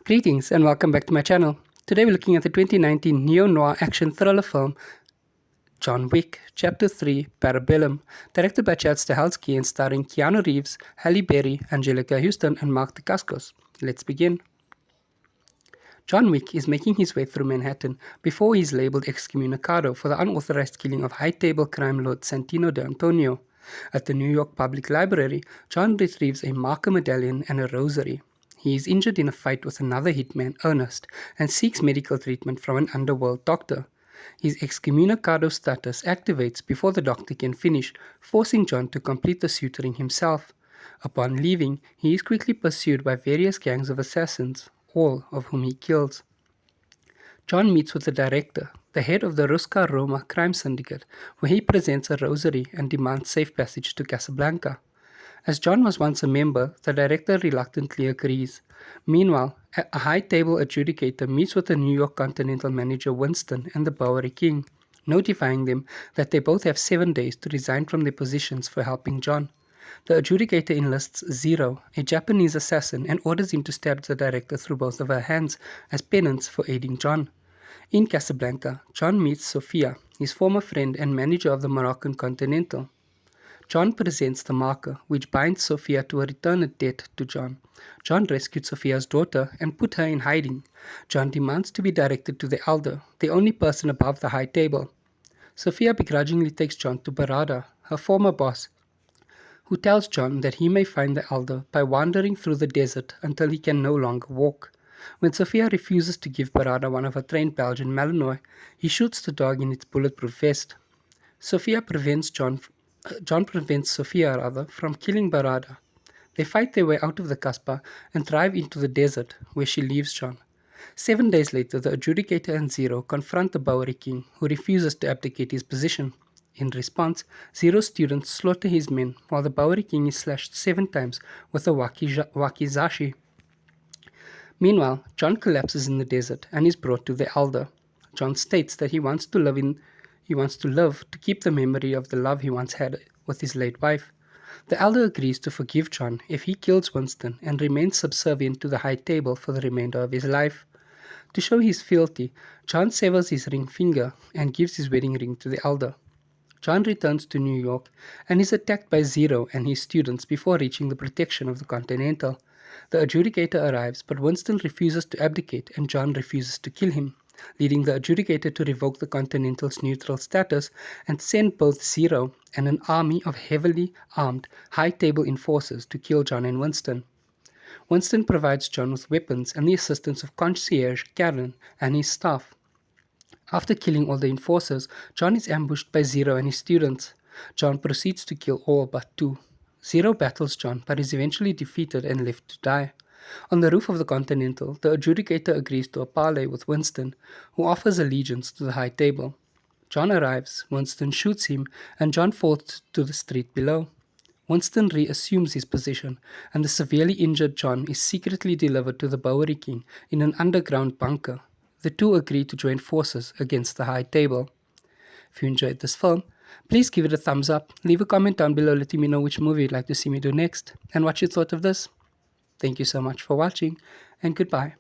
Greetings and welcome back to my channel. Today we're looking at the 2019 neo-noir action thriller film John Wick Chapter 3 Parabellum, directed by Chad Stahelski and starring Keanu Reeves, Halle, Angelica, Huston and Mark Dacascos. Let's begin. John Wick is making his way through Manhattan before he is labeled excommunicado for the unauthorized killing of high-table crime lord Santino de Antonio. At the New York Public Library, John retrieves a marker medallion and a rosary. He is injured in a fight with another hitman, Ernest, and seeks medical treatment from an underworld doctor. His excommunicado status activates before the doctor can finish, forcing John to complete the suturing himself. Upon leaving, he is quickly pursued by various gangs of assassins, all of whom he kills. John meets with the director, the head of the Rusca Roma crime syndicate, where he presents a rosary and demands safe passage to Casablanca. As John was once a member, the director reluctantly agrees. Meanwhile, a high-table adjudicator meets with the New York Continental manager Winston and the Bowery King, notifying them that they both have 7 days to resign from their positions for helping John. The adjudicator enlists Zero, a Japanese assassin, and orders him to stab the director through both of her hands as penance for aiding John. In Casablanca, John meets Sofia, his former friend and manager of the Moroccan Continental. John presents the marker, which binds Sofia to a returned debt to John. John rescued Sofia's daughter and put her in hiding. John demands to be directed to the elder, the only person above the high table. Sofia begrudgingly takes John to Barada, her former boss, who tells John that he may find the elder by wandering through the desert until he can no longer walk. When Sofia refuses to give Barada one of her trained Belgian Malinois, he shoots the dog in its bulletproof vest. John prevents Sofia from killing Barada. They fight their way out of the Kasbah and drive into the desert, where she leaves John. 7 days later, the adjudicator and Zero confront the Bowery King, who refuses to abdicate his position. In response, Zero's students slaughter his men, while the Bowery King is slashed 7 times with a wakizashi. Meanwhile, John collapses in the desert and is brought to the elder. John states that he wants to live to keep the memory of the love he once had with his late wife. The elder agrees to forgive John if he kills Winston and remains subservient to the high table for the remainder of his life. To show his fealty, John severs his ring finger and gives his wedding ring to the elder. John returns to New York and is attacked by Zero and his students before reaching the protection of the Continental. The adjudicator arrives, but Winston refuses to abdicate and John refuses to kill him, leading the adjudicator to revoke the Continental's neutral status and send both Zero and an army of heavily armed high-table enforcers to kill John and Winston. Winston provides John with weapons and the assistance of concierge Karen and his staff. After killing all the enforcers, John is ambushed by Zero and his students. John proceeds to kill all but 2. Zero battles John but is eventually defeated and left to die. On the roof of the Continental, the adjudicator agrees to a parley with Winston, who offers allegiance to the high table. John arrives, Winston shoots him, and John falls to the street below. Winston reassumes his position, and the severely injured John is secretly delivered to the Bowery King in an underground bunker. The two agree to join forces against the high table. If you enjoyed this film, please give it a thumbs up, leave a comment down below letting me know which movie you'd like to see me do next, and what you thought of this. Thank you so much for watching, and goodbye.